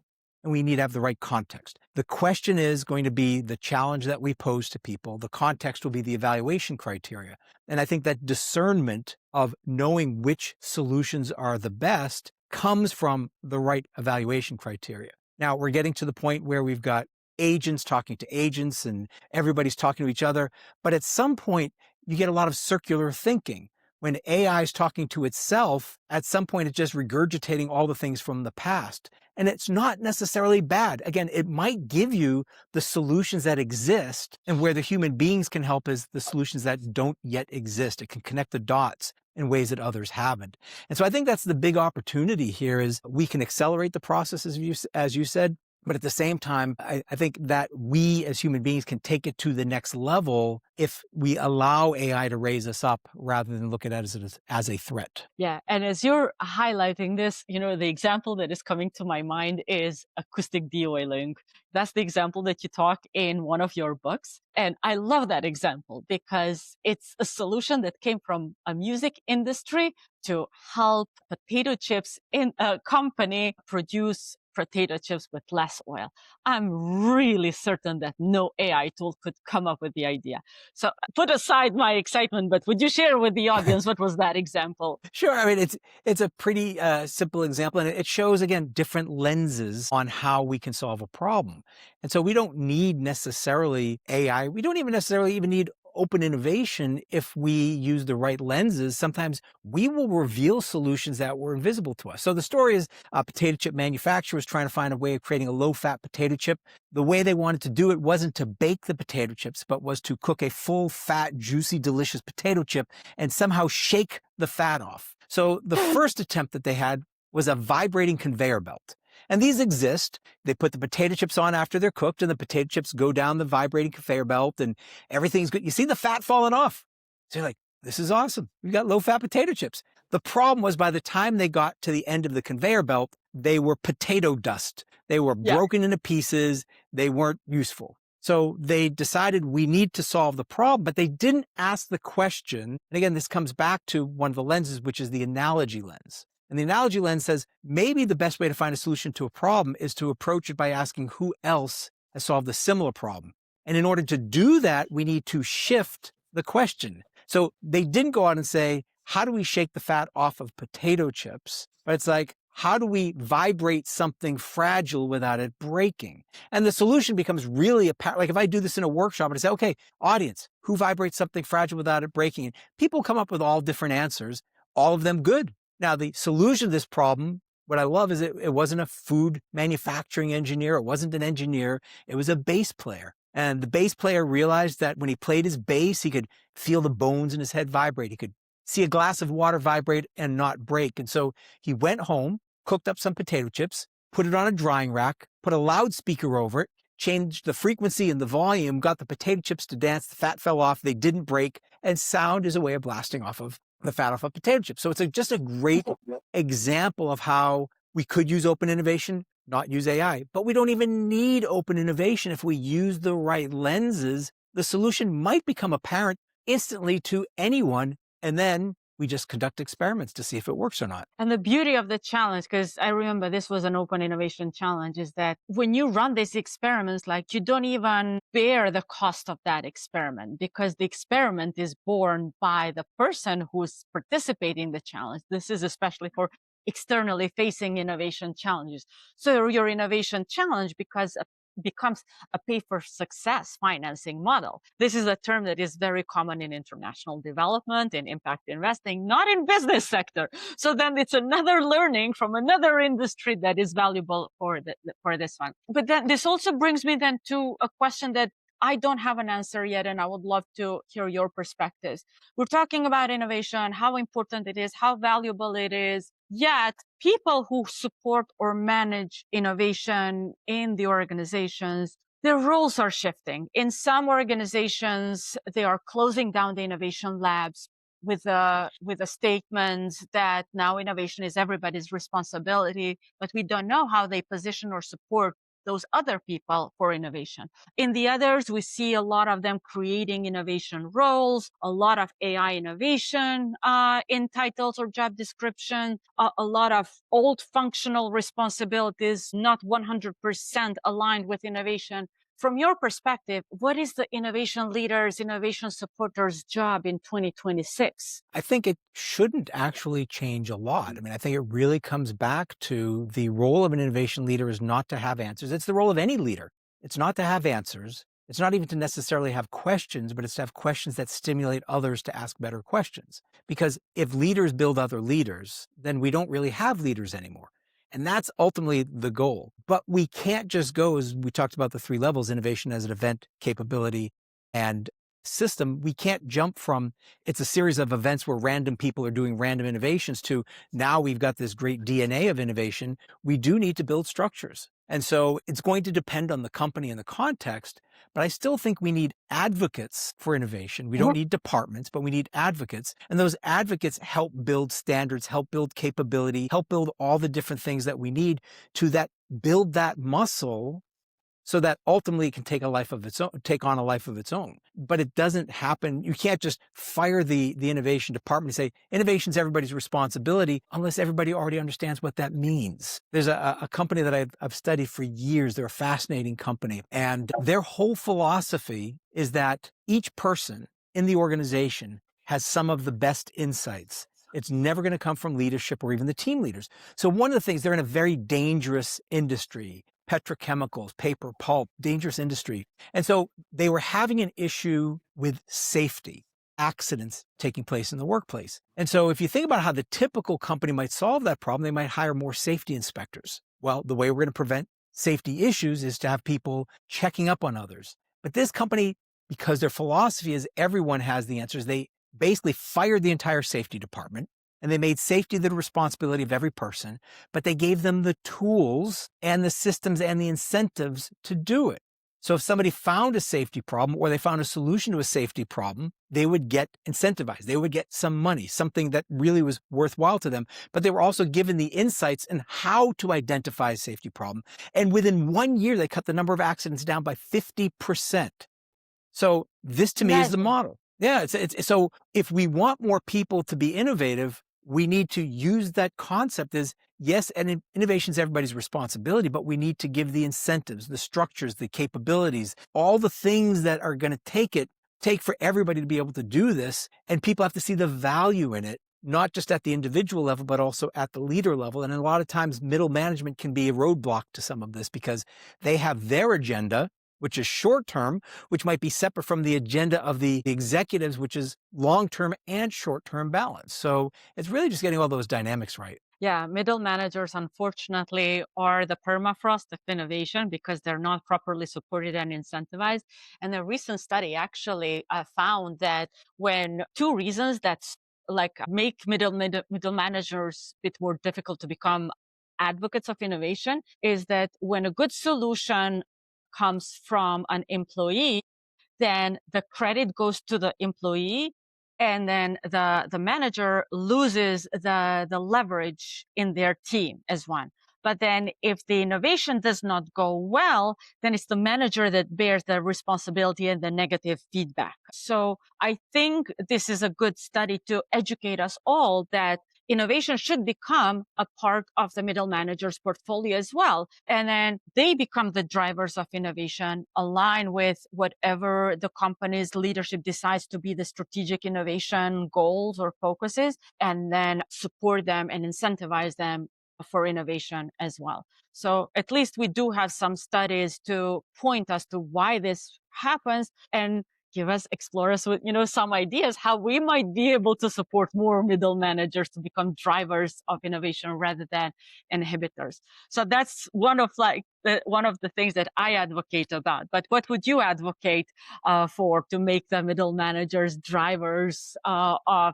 and we need to have the right context. The question is going to be the challenge that we pose to people. The context will be the evaluation criteria. And I think that discernment of knowing which solutions are the best comes from the right evaluation criteria. Now we're getting to the point where we've got agents talking to agents and everybody's talking to each other. But at some point, you get a lot of circular thinking. When AI is talking to itself, at some point, it's just regurgitating all the things from the past. And it's not necessarily bad. Again, it might give you the solutions that exist, and where the human beings can help is the solutions that don't yet exist. It can connect the dots in ways that others haven't. And so I think that's the big opportunity here is we can accelerate the process, as you said, but at the same time, I think that we as human beings can take it to the next level if we allow AI to raise us up rather than look at it as a threat. Yeah. And as you're highlighting this, the example that is coming to my mind is acoustic de-oiling. That's the example that you talk in one of your books. And I love that example because it's a solution that came from a music industry to help potato chips in a company produce potato chips with less oil. I'm really certain that no AI tool could come up with the idea. So put aside my excitement, but would you share with the audience what was that example? Sure. I mean, it's a pretty simple example, and it shows, again, different lenses on how we can solve a problem. And so we don't need necessarily AI. We don't even necessarily even need open innovation, if we use the right lenses, sometimes we will reveal solutions that were invisible to us. So the story is a potato chip manufacturer was trying to find a way of creating a low-fat potato chip. The way they wanted to do it wasn't to bake the potato chips, but was to cook a full, fat, juicy, delicious potato chip and somehow shake the fat off. So the first attempt that they had was a vibrating conveyor belt. And these exist. They put the potato chips on after they're cooked, and the potato chips go down the vibrating conveyor belt, and everything's good. You see the fat falling off. So you're like, this is awesome. We've got low-fat potato chips. The problem was by the time they got to the end of the conveyor belt, they were potato dust. They were Yeah. broken into pieces. They weren't useful. So they decided we need to solve the problem, but they didn't ask the question. And again, this comes back to one of the lenses, which is the analogy lens. And the analogy lens says maybe the best way to find a solution to a problem is to approach it by asking who else has solved a similar problem. And in order to do that, we need to shift the question. So they didn't go out and say, how do we shake the fat off of potato chips? But it's like, how do we vibrate something fragile without it breaking? And the solution becomes really apparent. Like if I do this in a workshop and I say, okay, audience, who vibrates something fragile without it breaking? And people come up with all different answers, all of them good. Now, the solution to this problem, what I love is it wasn't a food manufacturing engineer. It wasn't an engineer. It was a bass player. And the bass player realized that when he played his bass, he could feel the bones in his head vibrate. He could see a glass of water vibrate and not break. And so he went home, cooked up some potato chips, put it on a drying rack, put a loudspeaker over it, changed the frequency and the volume, got the potato chips to dance, the fat fell off, they didn't break, and sound is a way of blasting off of the fat off of potato chips. So it's just a great example of how we could use open innovation, not use AI, but we don't even need open innovation. If we use the right lenses, the solution might become apparent instantly to anyone, and then we just conduct experiments to see if it works or not. And the beauty of the challenge, because I remember this was an open innovation challenge, is that when you run these experiments, like you don't even bear the cost of that experiment because the experiment is borne by the person who's participating in the challenge. This is especially for externally facing innovation challenges. So your innovation challenge becomes a pay for success financing model. This is a term that is very common in international development and impact investing, not in business sector. So then it's another learning from another industry that is valuable for this one. But then this also brings me then to a question that I don't have an answer yet, and I would love to hear your perspectives. We're talking about innovation, how important it is, how valuable it is. Yet people who support or manage innovation in the organizations, their roles are shifting. In some organizations, they are closing down the innovation labs with a statement that now innovation is everybody's responsibility, but we don't know how they position or support those other people for innovation. In the others, we see a lot of them creating innovation roles, a lot of AI innovation in titles or job description, a lot of old functional responsibilities, not 100% aligned with innovation. From your perspective, what is the innovation leaders, innovation supporters' job in 2026? I think it shouldn't actually change a lot. I mean, I think it really comes back to the role of an innovation leader is not to have answers. It's the role of any leader. It's not to have answers. It's not even to necessarily have questions, but it's to have questions that stimulate others to ask better questions. Because if leaders build other leaders, then we don't really have leaders anymore. And that's ultimately the goal. But we can't just go, as we talked about the three levels, innovation as an event, capability, and system. We can't jump from it's a series of events where random people are doing random innovations to now we've got this great DNA of innovation. We do need to build structures. And so it's going to depend on the company and the context, but I still think we need advocates for innovation. We don't need departments, but we need advocates. And those advocates help build standards, help build capability, help build all the different things that we need to build that muscle so that ultimately it can take on a life of its own. But it doesn't happen. You can't just fire the innovation department and say, innovation's everybody's responsibility, unless everybody already understands what that means. There's a company that I've studied for years. They're a fascinating company. And their whole philosophy is that each person in the organization has some of the best insights. It's never going to come from leadership or even the team leaders. So one of the things, they're in a very dangerous industry. petrochemicals, paper, pulp, dangerous industry. And so they were having an issue with safety, accidents taking place in the workplace. And so if you think about how the typical company might solve that problem, they might hire more safety inspectors. Well, the way we're going to prevent safety issues is to have people checking up on others. But this company, because their philosophy is everyone has the answers, they basically fired the entire safety department and they made safety the responsibility of every person, but they gave them the tools and the systems and the incentives to do it. So if somebody found a safety problem or they found a solution to a safety problem, they would get incentivized. They would get some money, something that really was worthwhile to them. But they were also given the insights in how to identify a safety problem. And within 1 year, they cut the number of accidents down by 50%. So this to me is the Imagine. model. Yeah. So if we want more people to be innovative, we need to use that concept as yes, and innovation is everybody's responsibility, but we need to give the incentives, the structures, the capabilities, all the things that are going to take for everybody to be able to do this. And people have to see the value in it, not just at the individual level, but also at the leader level. And a lot of times middle management can be a roadblock to some of this because they have their agenda, which is short term, which might be separate from the agenda of the executives, which is long term and short term balance. So it's really just getting all those dynamics right. Yeah, middle managers, unfortunately, are the permafrost of innovation because they're not properly supported and incentivized. And a recent study actually found that when two reasons that like make middle managers a bit more difficult to become advocates of innovation is that when a good solution comes from an employee, then the credit goes to the employee and then the manager loses the leverage in their team as one. But then if the innovation does not go well, then it's the manager that bears the responsibility and the negative feedback. So I think this is a good study to educate us all that innovation should become a part of the middle manager's portfolio as well. And then they become the drivers of innovation, align with whatever the company's leadership decides to be the strategic innovation goals or focuses, and then support them and incentivize them for innovation as well. So at least we do have some studies to point us to why this happens and explore us with, some ideas how we might be able to support more middle managers to become drivers of innovation rather than inhibitors. So that's one of the things that I advocate about. But what would you advocate for to make the middle managers drivers of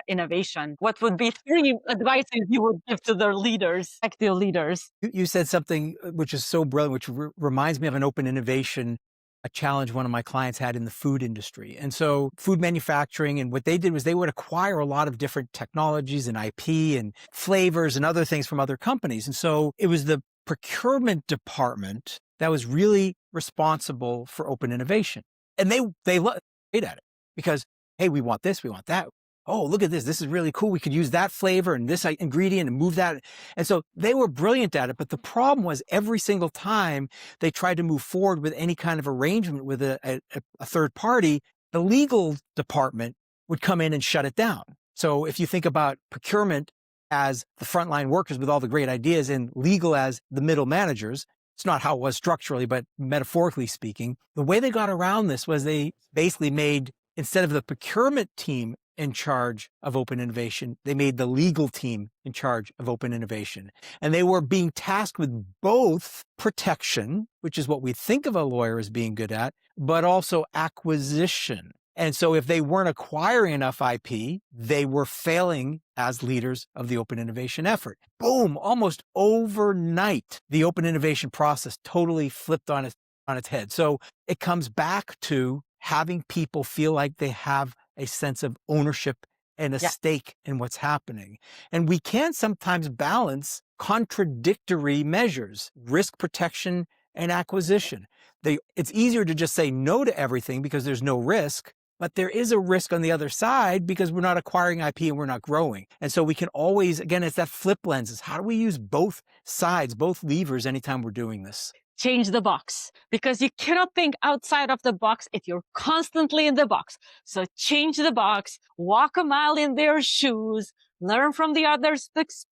innovation? What would be three advices you would give to their leaders, active leaders? You said something which is so brilliant, which reminds me of an open innovation, a challenge one of my clients had in the food industry. And so food manufacturing, and what they did was they would acquire a lot of different technologies and IP and flavors and other things from other companies. And so it was the procurement department that was really responsible for open innovation. And they great at it because, hey, we want this, we want that. Oh, look at this. This is really cool. We could use that flavor and this ingredient and move that. And so they were brilliant at it. But the problem was every single time they tried to move forward with any kind of arrangement with a third party, the legal department would come in and shut it down. So if you think about procurement as the frontline workers with all the great ideas and legal as the middle managers, it's not how it was structurally, but metaphorically speaking, the way they got around this was they basically made, instead of the procurement team in charge of open innovation, they made the legal team in charge of open innovation. And they were being tasked with both protection, which is what we think of a lawyer as being good at, but also acquisition. And so if they weren't acquiring enough IP, they were failing as leaders of the open innovation effort. Boom, almost overnight, the open innovation process totally flipped on its head. So it comes back to having people feel like they have a sense of ownership and a stake in what's happening. And we can sometimes balance contradictory measures, risk protection and acquisition. It's easier to just say no to everything because there's no risk, but there is a risk on the other side because we're not acquiring IP and we're not growing. And so we can always, again, it's that flip lenses. How do we use both sides, both levers anytime we're doing this? Change the box because you cannot think outside of the box if you're constantly in the box. So change the box, walk a mile in their shoes, learn from the others'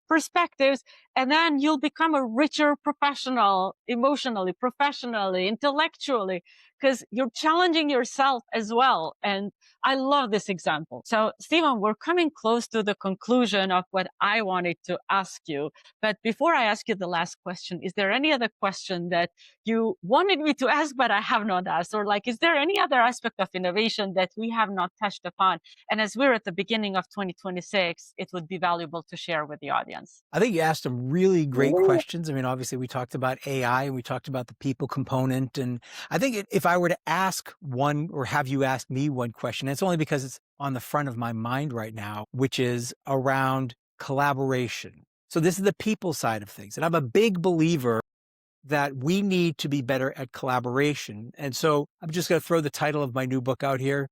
perspectives, And then you'll become a richer professional, emotionally, professionally, intellectually, because you're challenging yourself as well. And I love this example. So, Stephen, we're coming close to the conclusion of what I wanted to ask you. But before I ask you the last question, is there any other question that you wanted me to ask, but I have not asked? Or, like, is there any other aspect of innovation that we have not touched upon? And as we're at the beginning of 2026, it would be valuable to share with the audience. I think you asked some really great questions. I mean, obviously, we talked about AI and we talked about the people component. And I think if I were to ask one or have you ask me one question, it's only because it's on the front of my mind right now, which is around collaboration. So this is the people side of things. And I'm a big believer that we need to be better at collaboration. And so I'm just going to throw the title of my new book out here.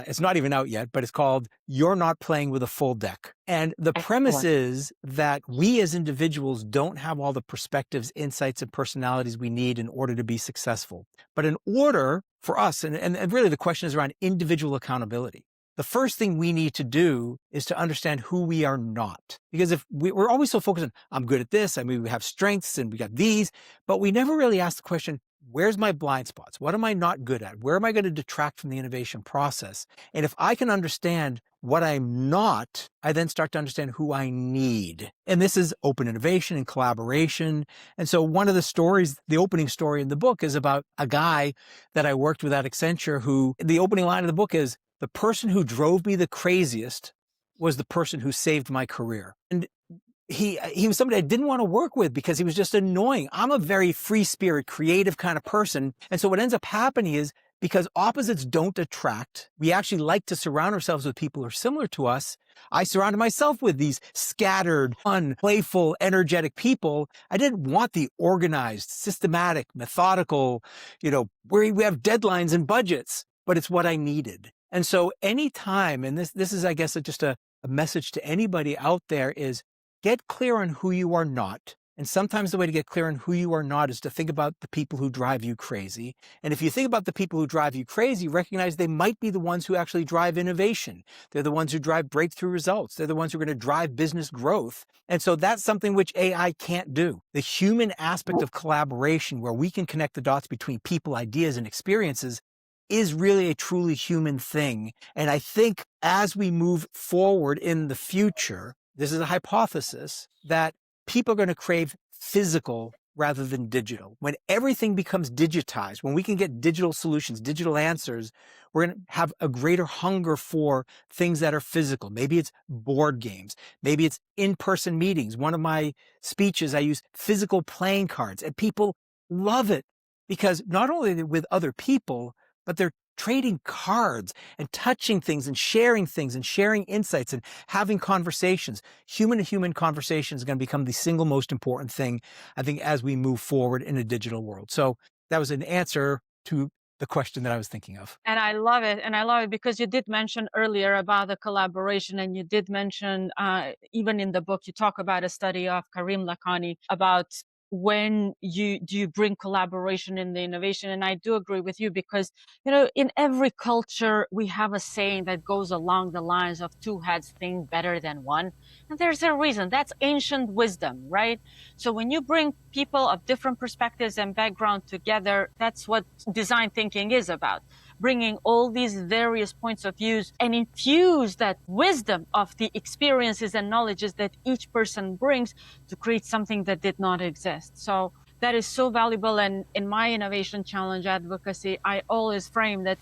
It's not even out yet, but it's called You're Not Playing with a Full Deck. And the premise Excellent. is that we as individuals don't have all the perspectives, insights, and personalities we need in order to be successful. But in order for us, and really the question is around individual accountability. The first thing we need to do is to understand who we are not. Because if we're always so focused on, I'm good at this, I mean, we have strengths and we got these, but we never really ask the question, where's my blind spots? What am I not good at? Where am I going to detract from the innovation process? And if I can understand what I'm not, I then start to understand who I need. And this is open innovation and collaboration. And so one of the stories, the opening story in the book is about a guy that I worked with at Accenture who, the opening line of the book is, the person who drove me the craziest was the person who saved my career. And he was somebody I didn't want to work with because he was just annoying. I'm a very free spirit, creative kind of person. And so what ends up happening is because opposites don't attract, we actually like to surround ourselves with people who are similar to us. I surrounded myself with these scattered, fun, playful, energetic people. I didn't want the organized, systematic, methodical, where we have deadlines and budgets, but it's what I needed. And so anytime, and this is, I guess, just a message to anybody out there is get clear on who you are not. And sometimes the way to get clear on who you are not is to think about the people who drive you crazy. And if you think about the people who drive you crazy, recognize they might be the ones who actually drive innovation. They're the ones who drive breakthrough results. They're the ones who are going to drive business growth. And so that's something which AI can't do. The human aspect of collaboration, where we can connect the dots between people, ideas, and experiences, is really a truly human thing. And I think as we move forward in the future, this is a hypothesis that people are going to crave physical rather than digital. When everything becomes digitized, when we can get digital solutions, digital answers, we're going to have a greater hunger for things that are physical. Maybe it's board games. Maybe it's in-person meetings. One of my speeches, I use physical playing cards, and people love it because not only are they with other people, but they're trading cards and touching things and sharing insights and having conversations. Human to human conversation is going to become the single most important thing, I think, as we move forward in a digital world. So that was an answer to the question that I was thinking of. And I love it. And I love it because you did mention earlier about the collaboration. And you did mention, even in the book, you talk about a study of Karim Lakhani about when you bring collaboration in the innovation. And I do agree with you because, in every culture, we have a saying that goes along the lines of two heads think better than one. And there's a reason. That's ancient wisdom, right? So when you bring people of different perspectives and background together, that's what design thinking is about. Bringing all these various points of views and infuse that wisdom of the experiences and knowledges that each person brings to create something that did not exist. So that is so valuable. And in my innovation challenge advocacy, I always frame that,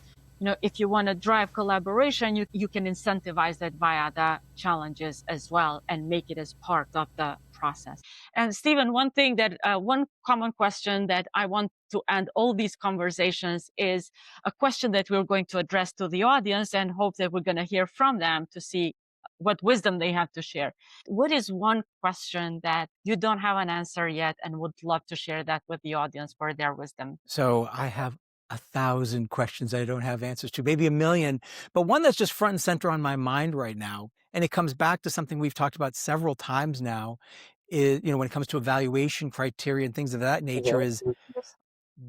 if you want to drive collaboration, you can incentivize that via the challenges as well and make it as part of the process. And Stephen, one common question that I want to end all these conversations is a question that we're going to address to the audience and hope that we're going to hear from them to see what wisdom they have to share. What is one question that you don't have an answer yet and would love to share that with the audience for their wisdom? So I have 1,000 questions I don't have answers to, maybe 1,000,000, but one that's just front and center on my mind right now, and it comes back to something we've talked about several times now, is, when it comes to evaluation criteria and things of that nature, is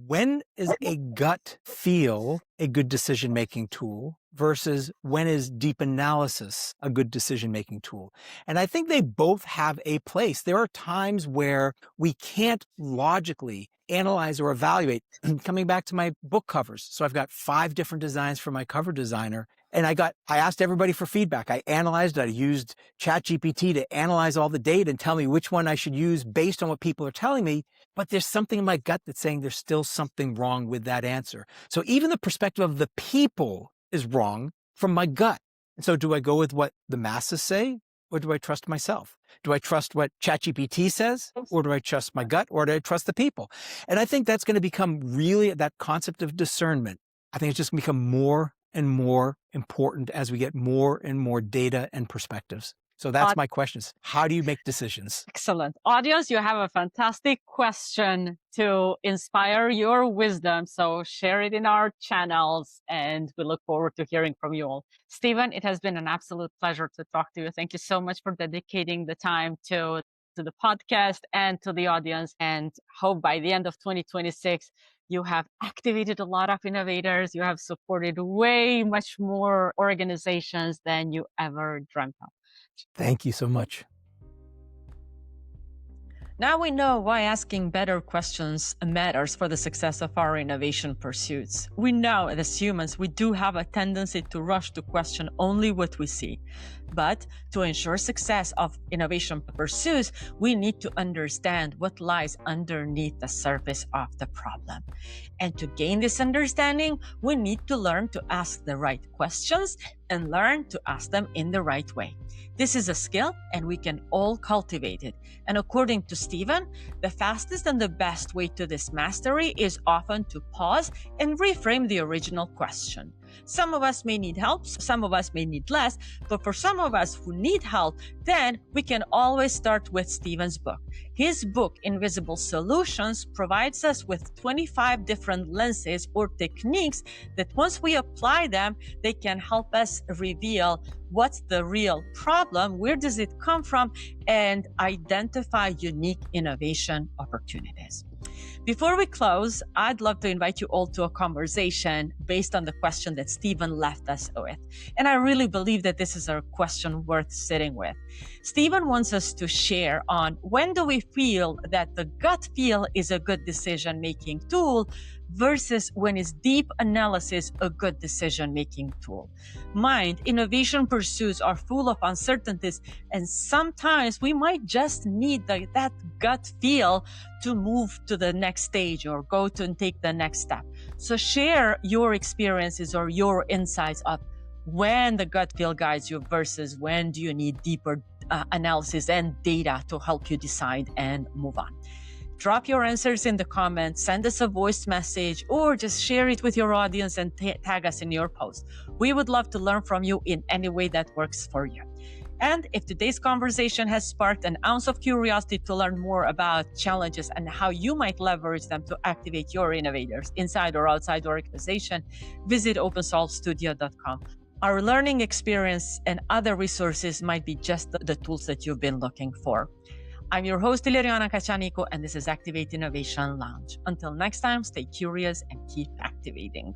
When is a gut feel a good decision-making tool versus when is deep analysis a good decision-making tool? And I think they both have a place. There are times where we can't logically analyze or evaluate. Coming back to my book covers. So I've got 5 different designs for my cover designer. And I asked everybody for feedback. I analyzed, I used ChatGPT to analyze all the data and tell me which one I should use based on what people are telling me. But there's something in my gut that's saying there's still something wrong with that answer. So even the perspective of the people is wrong from my gut. And so do I go with what the masses say, or do I trust myself? Do I trust what ChatGPT says, or do I trust my gut, or do I trust the people? And I think that's going to become really that concept of discernment. I think it's just going to become more and more important as we get more and more data and perspectives. So that's my questions. How do you make decisions? Excellent. Audience, you have a fantastic question to inspire your wisdom. So share it in our channels, and we look forward to hearing from you all. Stephen, it has been an absolute pleasure to talk to you. Thank you so much for dedicating the time to the podcast and to the audience, and hope by the end of 2026, you have activated a lot of innovators. You have supported way much more organizations than you ever dreamt of. Thank you so much. Now we know why asking better questions matters for the success of our innovation pursuits. We know as humans, we do have a tendency to rush to question only what we see. But to ensure success of innovation pursuits, we need to understand what lies underneath the surface of the problem. And to gain this understanding, we need to learn to ask the right questions and learn to ask them in the right way. This is a skill, and we can all cultivate it. And according to Stephen, the fastest and the best way to this mastery is often to pause and reframe the original question. Some of us may need help, some of us may need less, but for some of us who need help, then we can always start with Stephen's book. His book, Invisible Solutions, provides us with 25 different lenses or techniques that once we apply them, they can help us reveal what's the real problem, where does it come from, and identify unique innovation opportunities. Before we close, I'd love to invite you all to a conversation based on the question that Stephen left us with. And I really believe that this is a question worth sitting with. Stephen wants us to share on when do we feel that the gut feel is a good decision-making tool versus when is deep analysis a good decision-making tool. Mind, innovation pursuits are full of uncertainties, and sometimes we might just need that gut feel to move to the next stage or go to and take the next step. So share your experiences or your insights of when the gut feel guides you versus when do you need deeper analysis and data to help you decide and move on. Drop your answers in the comments, send us a voice message, or just share it with your audience and tag us in your post. We would love to learn from you in any way that works for you. And if today's conversation has sparked an ounce of curiosity to learn more about challenges and how you might leverage them to activate your innovators inside or outside the organization, visit opensolvestudio.com. Our learning experience and other resources might be just the tools that you've been looking for. I'm your host, Ileriana Caccianico, and this is Activate Innovation Lounge. Until next time, stay curious and keep activating.